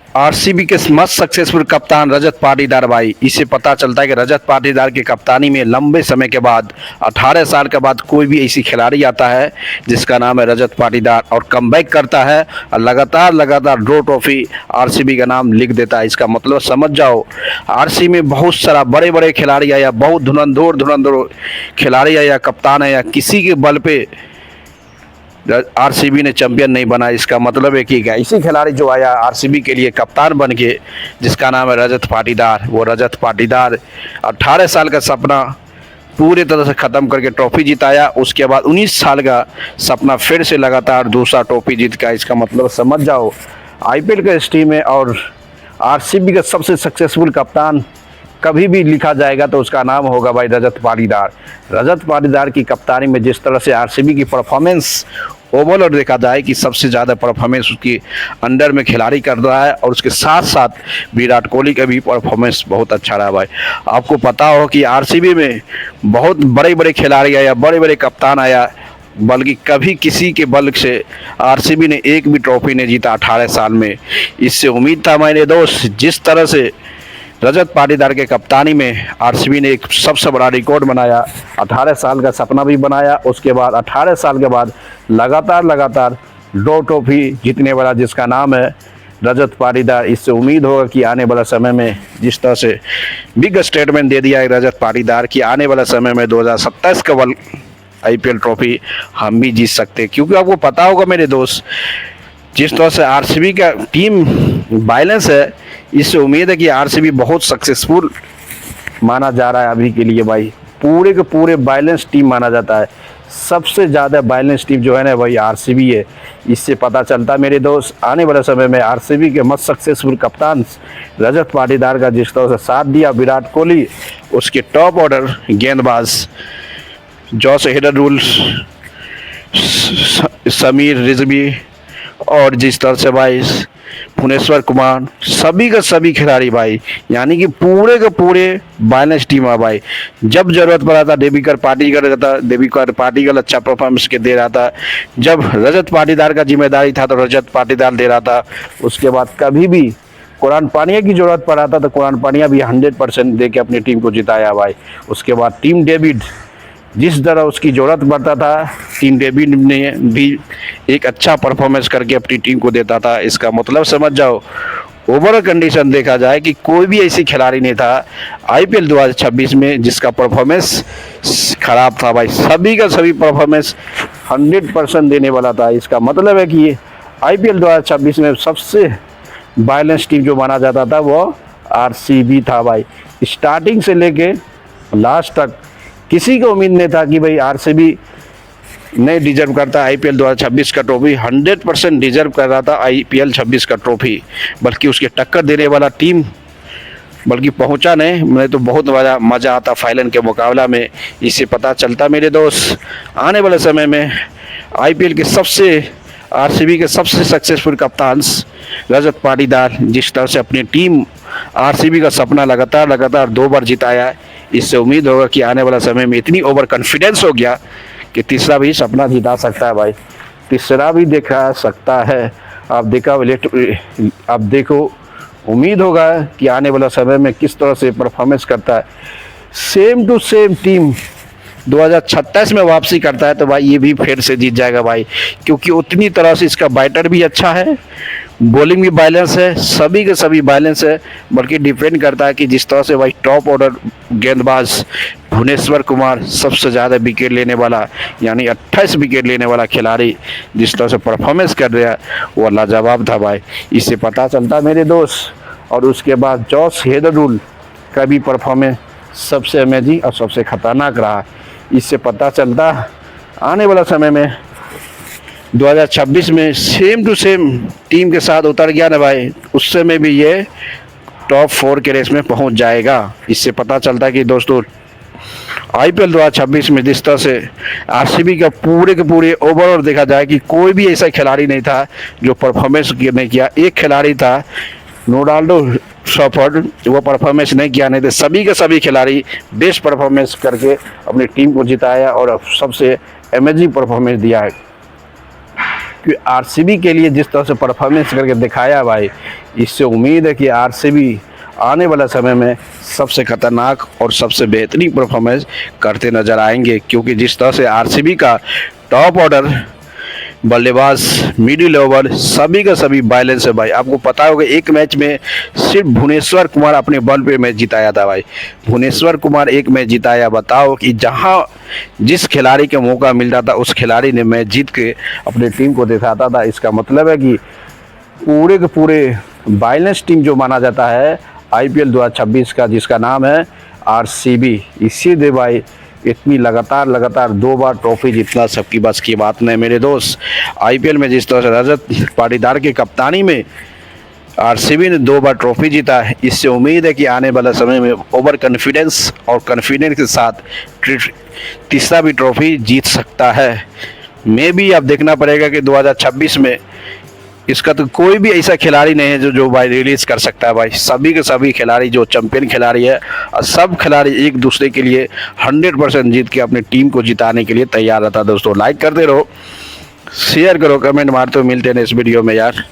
RCB के मस्त successful कप्तान रजत पाटीदार भाई, इससे पता चलता है कि रजत पाटीदार की कप्तानी में लंबे समय के बाद 18 साल के बाद कोई भी ऐसी खिलाड़ी आता है जिसका नाम है रजत पाटीदार और कमबैक करता है और लगातार लगातार 2 ट्रॉफी आरसीबी का नाम लिख देता है। इसका मतलब समझ जाओ, आरसीबी में बहुत सारा बड़े बड़े खिलाड़ी आया, बहुत धुरंधर खिलाड़ी आया, कप्तान आया, किसी के बल पे आरसीबी ने चैंपियन नहीं बना। इसका मतलब है कि ऐसी खिलाड़ी जो आया आरसीबी के लिए कप्तान बन के, जिसका नाम है रजत पाटीदार, वो रजत पाटीदार 18 साल का सपना पूरे तरह से ख़त्म करके ट्रॉफी जिताया। उसके बाद 19 साल का सपना फिर से लगातार दूसरा ट्रॉफी जीत का। इसका मतलब समझ जाओ, आईपीएल के हिस्ट्री में और आरसीबी का सबसे सक्सेसफुल कप्तान कभी भी लिखा जाएगा तो उसका नाम होगा भाई रजत पाटीदार। रजत पाटीदार की कप्तानी में जिस तरह से आरसीबी की परफॉर्मेंस ओवरऑल देखा जाए कि सबसे ज़्यादा परफॉर्मेंस उसकी अंडर में खिलाड़ी कर रहा है और उसके साथ साथ विराट कोहली का भी परफॉर्मेंस बहुत अच्छा रहा भाई। आपको पता हो कि आरसीबी में बहुत बड़े बड़े खिलाड़ी आया, बड़े बड़े कप्तान आया, बल्कि कभी किसी के बल से आरसीबी ने एक भी ट्रॉफी नहीं जीता 18 साल में। इससे उम्मीद था मेरे दोस्त, जिस तरह से रजत पाटीदार के कप्तानी में आरसीबी ने एक सबसे बड़ा रिकॉर्ड बनाया, 18 साल का सपना भी बनाया, उसके बाद 18 साल के बाद लगातार 2 ट्रॉफी जीतने वाला जिसका नाम है रजत पाटीदार। इससे उम्मीद होगा कि आने वाला समय में जिस तरह से बिग स्टेटमेंट दे दिया है रजत पाटीदार कि आने वाला समय में 2027 का वर्ल्ड आईपीएल ट्रॉफी हम भी जीत सकते हैं। क्योंकि आपको पता होगा मेरे दोस्त, जिस तरह से आरसीबी का टीम बैलेंस है, इससे उम्मीद है कि आरसीबी बहुत सक्सेसफुल माना जा रहा है अभी के लिए भाई। पूरे के पूरे बैलेंस टीम माना जाता है, सबसे ज़्यादा बैलेंस टीम जो है ना भाई आरसीबी है। इससे पता चलता है मेरे दोस्त, आने वाले समय में आरसीबी के मस्त सक्सेसफुल कप्तान रजत पाटीदार का जिस तरह से साथ दिया विराट कोहली, उसके टॉप ऑर्डर गेंदबाज जॉस हेजलवुड, समीर रिजवी और जिस तरह से भाई भुवनेश्वर कुमार, सभी का सभी खिलाड़ी भाई, यानी कि पूरे के पूरे बैलेंस टीम है भाई। जब जरूरत पड़ा था देविकर पाटीदार अच्छा परफॉर्मेंस के दे रहा था, जब रजत पाटीदार का जिम्मेदारी था तो रजत पाटीदार दे रहा था। उसके बाद कभी भी कुरान पानिया की जरूरत पड़ा था तो कुरान पानिया भी 100% दे के अपनी टीम को जिताया भाई। उसके बाद टीम डेविड, जिस तरह उसकी ज़रूरत पड़ता था टीम डेविड ने भी एक अच्छा परफॉर्मेंस करके अपनी टीम को देता था। इसका मतलब समझ जाओ, ओवरऑल कंडीशन देखा जाए कि कोई भी ऐसी खिलाड़ी नहीं था आईपीएल 2026 में जिसका परफॉर्मेंस खराब था भाई। सभी का सभी परफॉर्मेंस 100% देने वाला था। इसका मतलब है कि आईपीएल 2026 में सबसे बैलेंस टीम जो माना जाता था वो आरसीबी था भाई। स्टार्टिंग से लेके लास्ट तक किसी को उम्मीद नहीं था कि भाई आरसीबी नहीं डिजर्व करता आईपीएल 2026 का ट्रॉफी। 100% डिजर्व कर रहा था आईपीएल 26 का ट्रॉफी, बल्कि उसके टक्कर देने वाला टीम बल्कि पहुंचा नहीं। मुझे तो बहुत मज़ा आता फाइनल के मुकाबला में। इससे पता चलता मेरे दोस्त, आने वाले समय में आईपीएल के आरसीबी के सबसे सक्सेसफुल कप्तान रजत पाटीदार जिस तरह से अपनी टीम आरसीबी का सपना लगातार 2 बार जिताया है, इससे उम्मीद होगा कि आने वाला समय में इतनी ओवर कॉन्फिडेंस हो गया कि तीसरा भी सपना जिता सकता है भाई, तीसरा भी देखा सकता है। आप देखो, उम्मीद होगा कि आने वाला समय में किस तरह से परफॉर्मेंस करता है। सेम टू सेम टीम 2026 में वापसी करता है तो भाई ये भी फिर से जीत जाएगा भाई, क्योंकि उतनी तरह से इसका बैटर भी अच्छा है, बॉलिंग भी बैलेंस है, सभी के सभी बैलेंस है। बल्कि डिपेंड करता है कि जिस तरह से भाई टॉप ऑर्डर गेंदबाज भुवनेश्वर कुमार सबसे ज़्यादा विकेट लेने वाला, यानी 28 विकेट लेने वाला खिलाड़ी जिस तरह से परफॉर्मेंस कर रहा है वो लाजवाब था भाई। इससे पता चलता मेरे दोस्त। और उसके बाद जॉस हेजलवुड का भी परफॉर्मेंस सबसे अमेजिंग और सबसे खतरनाक रहा। इससे पता चलता आने वाला समय में 2026 में सेम टू सेम टीम के साथ उतर गया ना भाई, उस समय भी ये टॉप 4 के रेस में पहुंच जाएगा। इससे पता चलता है कि दोस्तों आईपीएल 2026 में जिस तरह से आरसीबी का पूरे के पूरे ओवरऑल देखा जाए कि कोई भी ऐसा खिलाड़ी नहीं था जो परफॉर्मेंस नहीं किया। एक खिलाड़ी था रोनाल्डो शॉफर्ड, वो परफॉर्मेंस नहीं किया, नहीं तो सभी के सभी खिलाड़ी बेस्ट परफॉर्मेंस करके अपनी टीम को जिताया और सबसे अमेजिंग परफॉर्मेंस दिया है। कि आरसीबी के लिए जिस तरह से परफॉर्मेंस करके दिखाया भाई, इससे उम्मीद है कि आरसीबी आने वाला समय में सबसे खतरनाक और सबसे बेहतरीन परफॉर्मेंस करते नजर आएंगे, क्योंकि जिस तरह से आरसीबी का टॉप ऑर्डर, बल्लेबाज, मिडिल ओवर सभी का सभी बैलेंस है भाई। आपको पता होगा एक मैच में सिर्फ भुवनेश्वर कुमार अपने बल पे मैच जिताया था भाई। भुवनेश्वर कुमार एक मैच जिताया। बताओ कि जहां जिस खिलाड़ी का मौका मिलता था उस खिलाड़ी ने मैच जीत के अपनी टीम को दिखाता था। इसका मतलब है कि पूरे के पूरे बैलेंस टीम जो माना जाता है आईपीएल 2026 का, जिसका नाम है आरसीबी, इसीलिए भाई इतनी लगातार 2 बार ट्रॉफी जीतना सबकी बस की बात नहीं मेरे दोस्त। आईपीएल में जिस तरह से रजत पाटीदार की कप्तानी में आरसीबी ने 2 बार ट्रॉफी जीता है, इससे उम्मीद है कि आने वाला समय में ओवर कॉन्फिडेंस और कॉन्फिडेंस के साथ तीसरा भी ट्रॉफी जीत सकता है। मैं भी अब देखना पड़ेगा कि 2026 में इसका तो कोई भी ऐसा खिलाड़ी नहीं है जो भाई रिलीज कर सकता है भाई। सभी के सभी खिलाड़ी जो चैंपियन खिलाड़ी है और सब खिलाड़ी एक दूसरे के लिए 100% जीत के अपनी टीम को जिताने के लिए तैयार रहता है। दोस्तों लाइक करते रहो, शेयर करो, कमेंट मारते हो। मिलते हैं इस वीडियो में यार।